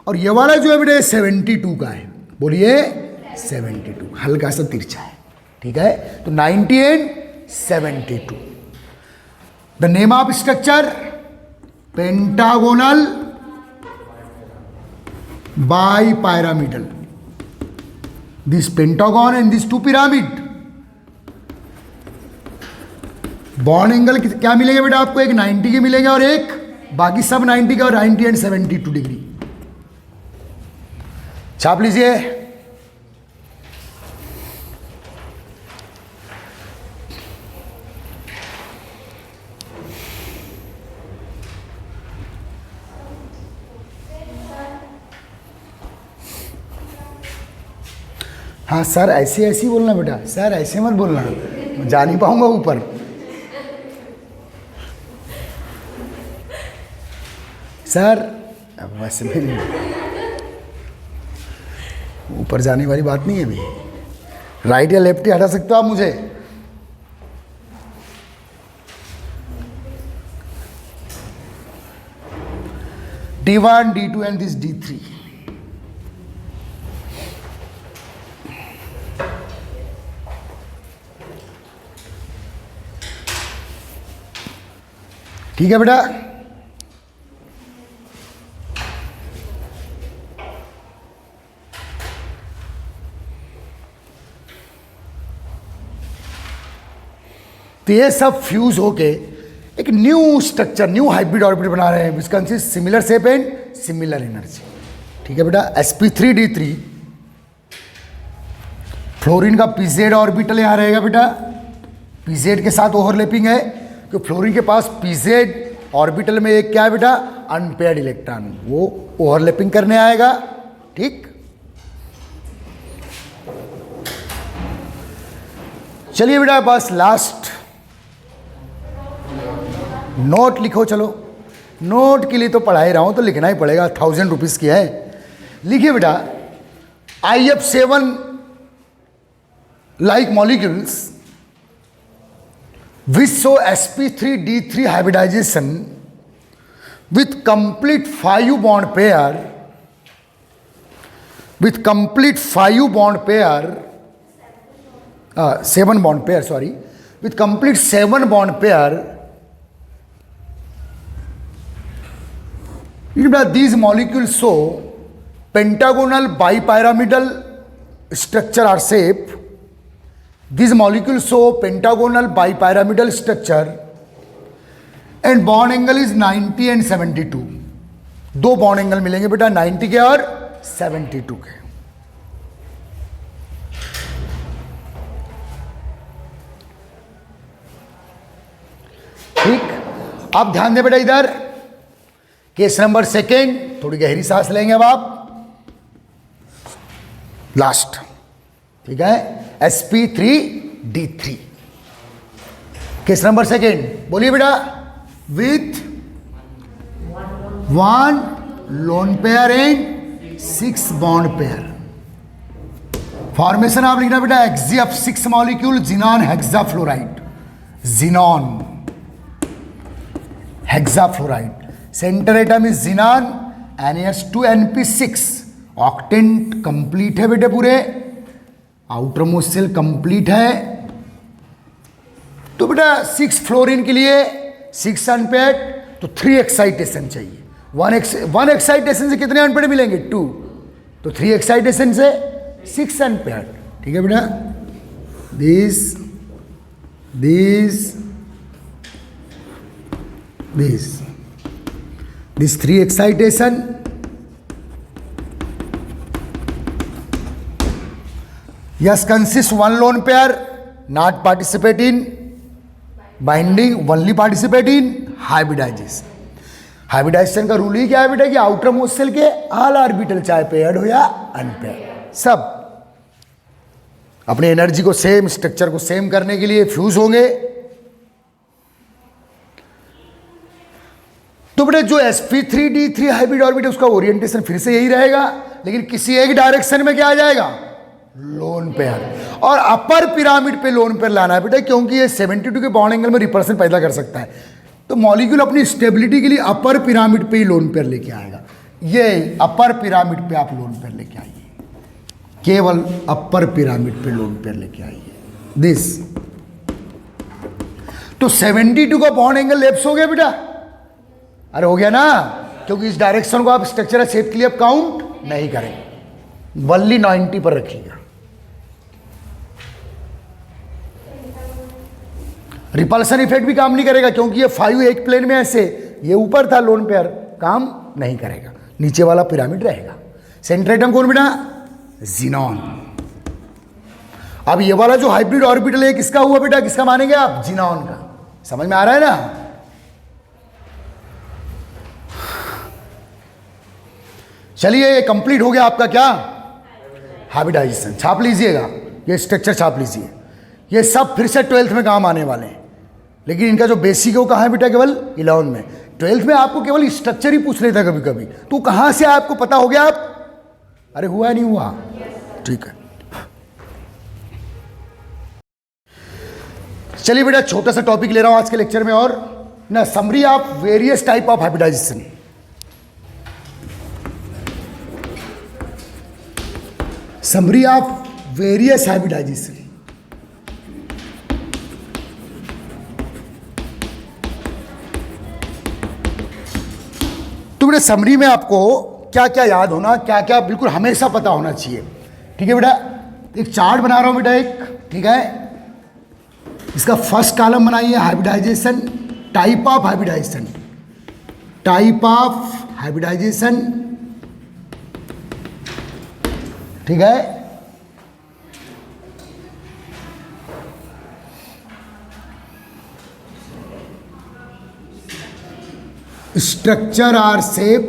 और ये वाला जो है बेटा 72 का है। बोलिए 72, हल्का सा तिरछा है, ठीक है? तो 90 and 72। The name of structure pentagonal by pyramidal. This pentagon and these 2 pyramid. Bond angle क्या मिलेंगे बेटा आपको? एक 90 के मिलेंगे और एक बाकी सब 90 का, और 90 एंड 72 डिग्री। छाप लीजिए। हाँ सर, ऐसे ऐसे ही बोलना बेटा, सर ऐसे मत बोलना, जा नहीं पाऊंगा ऊपर। सर अब वैसे भी ऊपर जाने वाली बात नहीं है अभी। राइट या लेफ्ट ही हटा सकते हो आप मुझे। D1, D2 and this D3. ठीक है बेटा। तो ये सब फ्यूज होके एक new structure, new hybrid orbit बना रहे हैं which consist similar shape and similar energy. ठीक है बेटा। sp3d3 फ्लोरीन का pz ऑर्बिटल यहां रहेगा बेटा, pz के साथ ओवरलैपिंग है क्योंकि फ्लोरीन के पास pz ऑर्बिटल में एक क्या है बेटा, अनपेयर्ड इलेक्ट्रॉन, वो ओवरलैपिंग करने आएगा। ठीक। चलिए बेटा बस लास्ट नोट लिखो। चलो नोट के लिए तो पढ़ा ही रहा हूं तो लिखना ही पड़ेगा, 1000 रुपीज की है। लिखिए बेटा, IF7 like molecules which show sp3d3 hybridization with complete 5 bond pair, with complete 5 bond pair, 7 bond pair, sorry, with complete 7 bond pair. These molecules show pentagonal bipyramidal structure or shape. These molecules show pentagonal bipyramidal structure and bond angle is 90 and 72. दो bond angle मिलेंगे बेटा, 90 के और 72 के। ठीक। अब ध्यान दें बेटा इधर, केस नंबर सेकेंड, थोड़ी गहरी सांस लेंगे अब आप, लास्ट। ठीक है, sp3d3 केस नंबर सेकेंड, बोलिए बेटा। With 1 lone pair and 6 bond pair. Formation आप लिखना बेटा, Xf6 molecule xenon hexafluoride, xenon hexafluoride. Centre atom is xenon NH2NP6। Octant complete है बेटे पूरे, आउटर मोस्ट सेल कंप्लीट है। तो बेटा 6 फ्लोरीन के लिए 6 अनपेयर्ड, तो 3 एक्साइटेशन चाहिए। 1 एक्साइटेशन से कितने अनपेयर्ड मिलेंगे? 2। तो 3 एक्साइटेशन से 6 अनपेयर्ड। ठीक है बेटा। This 3 excitation yes consist 1 lone pair, not participate in binding, only participate in hybridization। Hybridization का रूल ही क्या है बेटा कि आउटर मोस्ट सेल के ऑल ऑर्बिटल, चाहे पेयर्ड हो या अनपेयर्ड, सब अपने एनर्जी को सेम, स्ट्रक्चर को सेम करने के लिए फ्यूज होंगे। तो बेटा जो sp3d3 हाइब्रिड ऑर्बिट उसका ओरिएंटेशन फिर से यही रहेगा, लेकिन किसी एक डायरेक्शन में क्या आ जाएगा? Lone pair. और अपर पिरामिड पे लोन पेयर लाना है बेटा, क्योंकि ये 72 के बॉन्ड एंगल में रिपल्सन पैदा कर सकता है। तो मॉलिक्यूल अपनी स्टेबिलिटी के लिए अपर पिरामिड पे ही लोन पेयर लेके आएगा। ये अपर पिरामिड पे आप लोन पेयर लेके आइए, केवल अपर पिरामिड पे लोन पेयर लेके आइए। दिस तो 72 का बॉन्ड एंगल लेफ्ट हो गया बेटा, अरे हो गया ना, क्योंकि इस डायरेक्शन को आप स्ट्रक्चरल शेप के लिए आप काउंट नहीं करेंगे, वनली 90 पर रखिएगा। रिपल्सन इफेक्ट भी काम नहीं करेगा, क्योंकि ये 5 एक प्लेन में ऐसे, ये ऊपर था लोन पेयर, काम नहीं करेगा, नीचे वाला पिरामिड रहेगा। सेंटर एटम कौन बेटा? जिनॉन। अब ये वाला जो हाइब्रिड ऑर्बिटल है किसका हुआ बेटा, किसका मानेंगे आप? जिनॉन का। समझ में आ रहा है ना? चलिए ये कंप्लीट हो गया आपका क्या? हाइब्रिडाइजेशन। छाप लीजिएगा, ये स्ट्रक्चर छाप लीजिए, ये सब फिर से 12th में काम आने वाले हैं, लेकिन इनका जो बेसिक है वो कहाँ है बेटा? केवल 11 में। 12th में आपको केवल स्ट्रक्चर ही पूछ लेता कभी कभी, तो कहाँ से आपको पता हो गया? आप अरे हुआ नहीं हुआ? ठीक है। चलिए बेटा छोटा सा टॉपिक ले रहा हूं आज के लेक्चर में, और ना summary of various type of hybridization. Summary of various hybridization. तो बेटा समरी में आपको क्या क्या याद होना, क्या क्या बिल्कुल हमेशा पता होना चाहिए। ठीक है बेटा, एक चार्ट बना रहा हूं बेटा एक, ठीक है। इसका फर्स्ट कॉलम बनाइए hybridization, type of hybridization, type of hybridization, ठीक है। Structure or shape,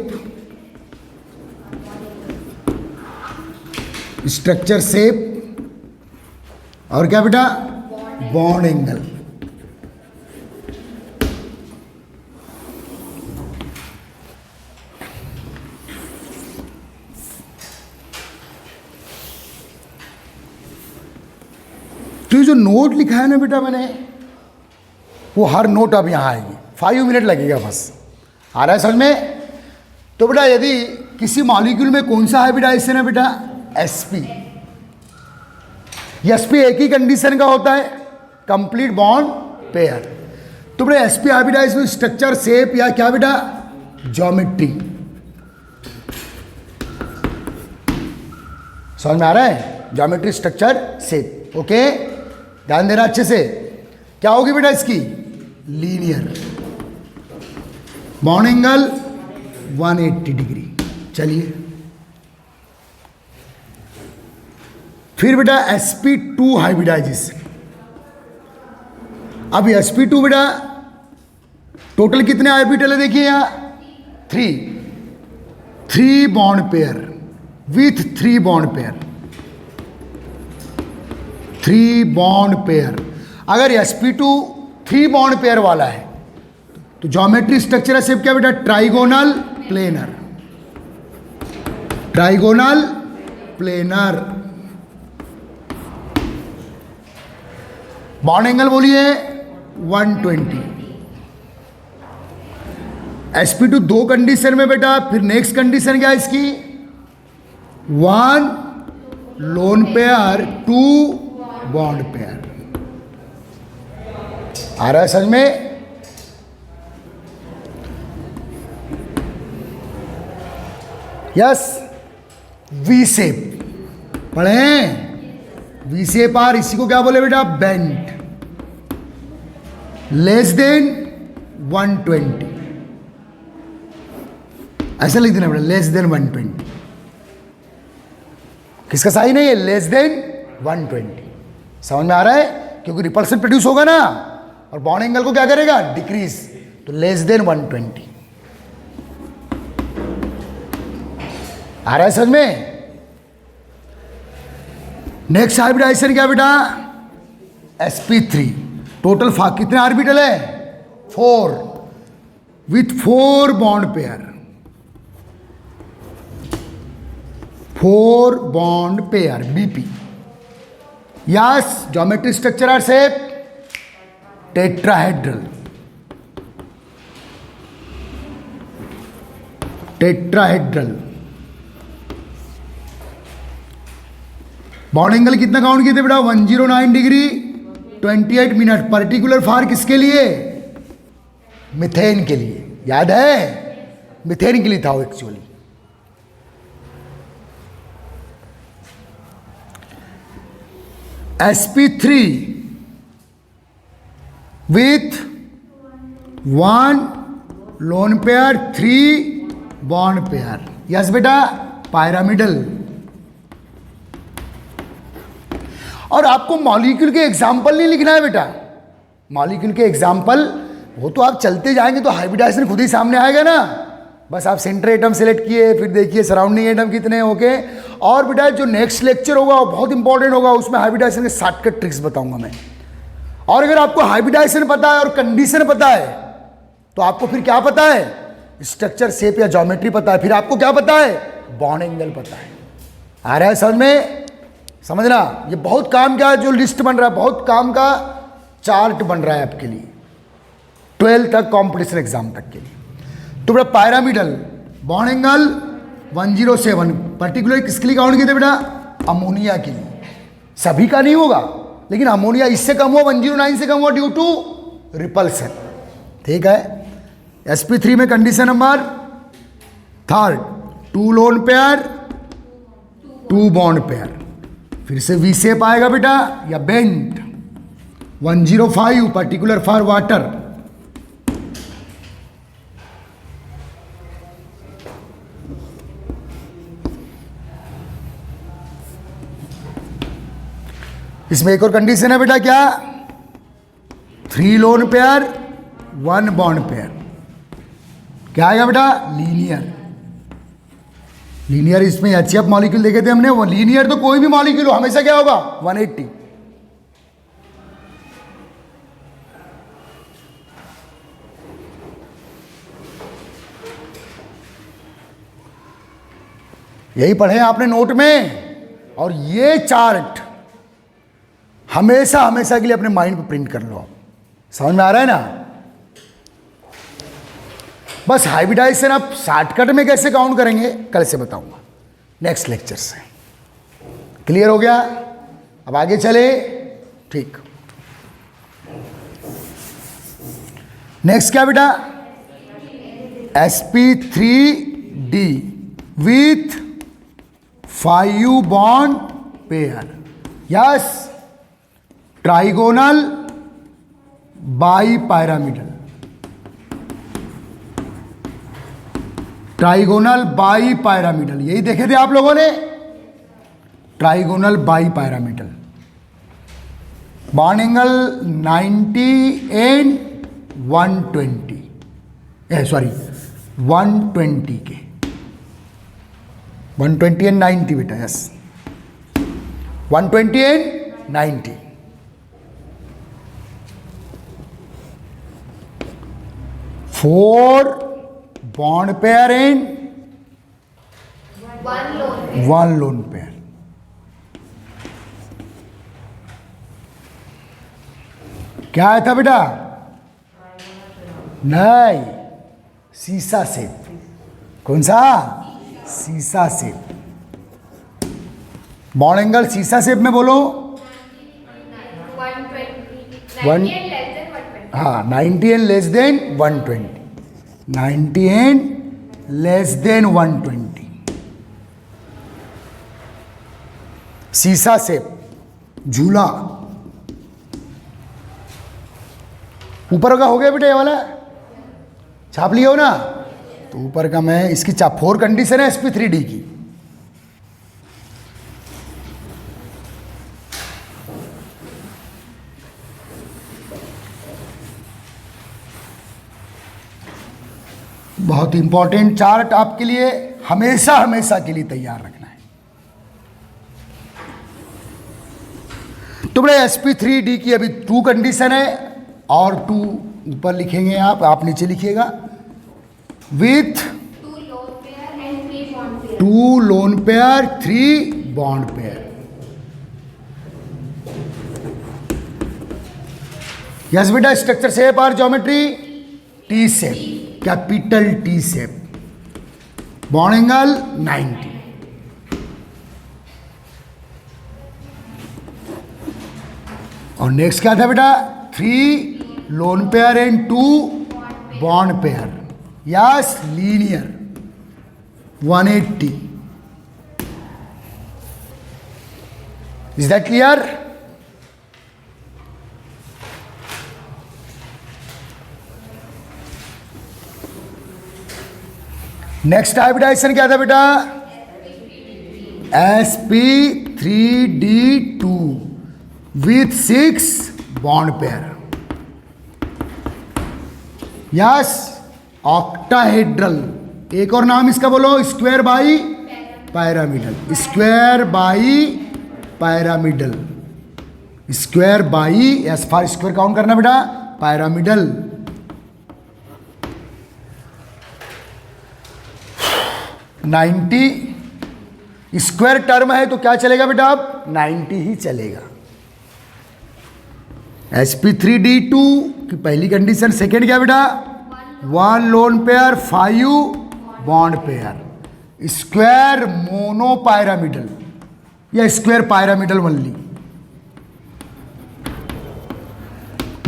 structure shape, और क्या बेटा, बॉन्ड एंगल। तो ये जो नोट लिखा है ना बेटा मैंने, वो हर नोट अब यहां आएगी, 5 मिनट लगेगा बस। आ रहा है समझ में? तो बेटा यदि किसी मॉलिक्यूल में कौन सा हाइब्रिडाइजेशन है बेटा, sp, sp एक ही कंडीशन का होता है, कंप्लीट बॉन्ड पेयर। तो बेटा sp हाइब्रिडाइजेशन स्ट्रक्चर शेप या क्या बेटा, ज्योमेट्री। समझ में आ रहा है? Geometry, structure, shape. ओके, ध्यान देना अच्छे से। क्या होगी बेटा इसकी, लीनियर, बॉन्ड एंगल 180 डिग्री। चलिए फिर बेटा sp2 हाइब्रिडाइजेशन। अब sp2 बेटा टोटल कितने ऑर्बिटल है देखिए यहां, 3 bond pair with 3 bond pair, 3 bond pair. अगर sp2 3 बॉन्ड पेयर वाला है तो ज्योमेट्री स्ट्रक्चर शेप क्या बेटा, trigonal planar, trigonal planar. Bond angle बोलिए 120। sp2 2 कंडीशन में बेटा, फिर नेक्स्ट कंडीशन क्या है इसकी, 1 लोन पेयर 2 बॉन्ड पेयर। आ रहा है समझ में? यस, वी शेप पढ़ें, वी शेप आर, इसी को क्या बोले बेटा, बेंट, लेस देन 120, ऐसा लिख देना बेटा, लेस देन 120। किसका साइन है ये, लेस देन 120। समझ में आ रहा है? क्योंकि रिपल्सन प्रोड्यूस होगा ना, और बॉन्ड एंगल को क्या करेगा, डिक्रीज, तो लेस देन 120। आ रहा है समझ में? नेक्स्ट हाइब्रिडाइजेशन क्या बेटा, sp3। टोटल कितने ऑर्बिटल है, 4 with 4 bond pair, 4 bond pair bp। Yes, geometry structure or shape tetrahedral, tetrahedral. Bond angle कितना काउंट किए थे बेटा, 109 डिग्री 28 मिनट। पर्टिकुलर फॉर किसके लिए, मिथेन के लिए, याद है? मिथेन के लिए था वो actually. sp3 with 1 lone pair 3 bond pair. Yes बेटा, पायरामिडल। और आपको मॉलिक्यूल के एग्जाम्पल नहीं लिखना है बेटा, मॉलिक्यूल के एग्जाम्पल वो तो आप चलते जाएंगे तो हाइब्रिडाइजेशन खुद ही सामने आएगा ना। बस आप सेंटर एटम सेलेक्ट किए, फिर देखिए सराउंडिंग एटम कितने हैं। ओके, और बेटा जो नेक्स्ट लेक्चर होगा वो बहुत इंपॉर्टेंट होगा, उसमें हाइब्रिडाइजेशन के शॉर्टकट ट्रिक्स बताऊंगा मैं। और अगर आपको हाइब्रिडाइजेशन पता है और कंडीशन पता है तो आपको फिर क्या पता है, स्ट्रक्चर शेप या ज्योमेट्री पता है, फिर आपको क्या पता है, बॉन्ड एंगल पता है। आ रहा है समझ में? समझना, ये बहुत काम का जो लिस्ट बन रहा है, बहुत काम का चार्ट बन रहा है आपके लिए 12 तक कॉम्पिटिशन एग्जाम तक के लिए। तो बेटा पायरामिडल, बॉन्ड एंगल 107, पर्टिकुलर किसके लिए काउंट किए थे बेटा, अमोनिया के लिए। सभी का नहीं होगा, लेकिन अमोनिया इससे कम हुआ, 109 से कम हुआ ड्यू टू रिपल्सन। ठीक है, sp3 में condition number third, 2 lone pair, 2 bond pair. फिर से वी शेप आएगा बेटा या बेंट। 105 particular for water. इसमें एक और कंडीशन है बेटा, क्या? 3 लोन पेयर, 1 बॉन्ड पेयर। क्या आएगा बेटा? लीनियर। लीनियर इसमें एचसीएफ मॉलिक्यूल देखे थे हमने, वो लीनियर तो कोई भी मॉलिक्यूल हो हमेशा क्या होगा? 180। यही पढ़े आपने नोट में, और ये चार्ट हमेशा हमेशा के लिए अपने माइंड पे प्रिंट कर लो। आप समझ में आ रहा है ना? बस हाइब्रिडाइजेशन आप शॉर्टकट में कैसे काउंट करेंगे कल से बताऊंगा, नेक्स्ट लेक्चर से। क्लियर हो गया? अब आगे चले। ठीक, नेक्स्ट क्या बेटा? sp3d with 5 bond pair. Yes, trigonal by pyramidal. Trigonal by pyramidal, यही देखे थे आप लोगों ने, trigonal by pyramidal. Bond angle 90 and 120, sorry 120 के, 120 एंड 90 बेटा। Yes, 120 and 90। Four bond pair and 1 lone pair. क्या आया था बेटा? नहीं, सीसा शेप। कौन सा? सीसा शेप। बॉन्ड एंगल सीसा शेप में बोलो। 90 and less than 120। 90 and less than 120। सीसा शेप, झूला। ऊपर का हो गया बेटा, ये वाला छाप लिया हो ना? तो ऊपर का मैं इसकी 4 कंडीशन है sp3d की। बहुत इंपॉर्टेंट चार्ट आपके लिए हमेशा हमेशा के लिए तैयार रखना है। तो बड़े sp3d की अभी 2 कंडीशन है, और 2 ऊपर लिखेंगे आप नीचे लिखिएगा। With 2 lone pair 3 bond pair. Yes बेटा, स्ट्रक्चर शेप और geometry T shape, capital T shape. Bond angle 90। और नेक्स्ट क्या था बेटा? 3 lone pair and 2 bond pair. Yes, linear 180। Is that clear? Next hybridization क्या था बेटा? sp3d2 with 6 bond pair. Yes, octahedral. एक और नाम इसका बोलो, square bi pyramidal. Square bi pyramidal. Square bi, S for square count करना बेटा, पैरामिडल। नाइन्टी स्क्वायर टर्म है तो क्या चलेगा बेटा? अब 90 ही चलेगा। sp3d2 की पहली कंडीशन। सेकेंड क्या बेटा? 1 lone pair 5 bond pair. Square mono pyramidal या स्क्वायर पैरामिडल ओनली।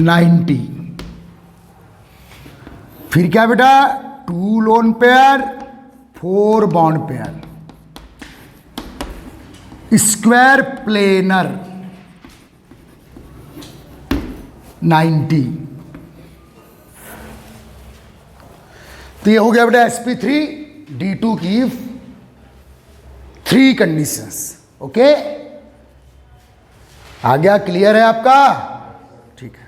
90। फिर क्या बेटा? 2 lone pair 4 bond pair, square planar 90। तो ये हो गया बेटा sp3d2 की 3 कंडीशंस। ओके, आ गया? क्लियर है आपका? ठीक है।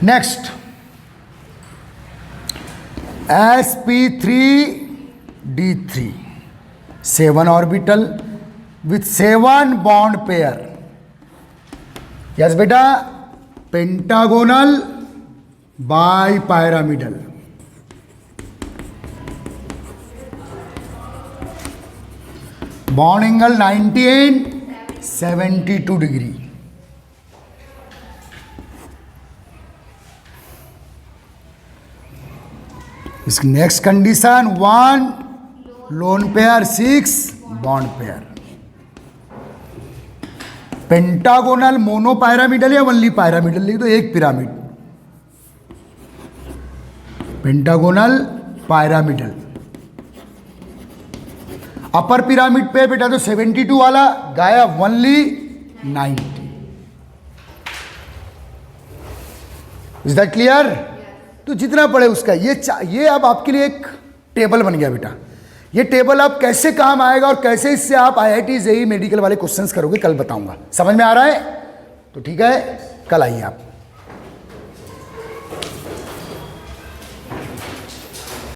Next, sp3d3 7 orbital with 7 bond pair. Yes बेटा, pentagonal bi pyramidal. Bond angle 90 and 72 degree. इसकी next condition 1 lone pair 6 bond pair. Pentagonal mono pyramidal या वनली पायरामिडल, लिख दो एक pyramid, pentagonal pyramidal. Upper pyramid पे बेटा तो 72 वाला गाया, वनली 90। Is that clear? तो जितना पड़े उसका ये अब आपके लिए एक टेबल बन गया बेटा। ये टेबल अब कैसे काम आएगा और कैसे इससे आप IIT JEE मेडिकल वाले क्वेश्चंस करोगे कल बताऊंगा। समझ में आ रहा है? तो ठीक है, कल आइए आप।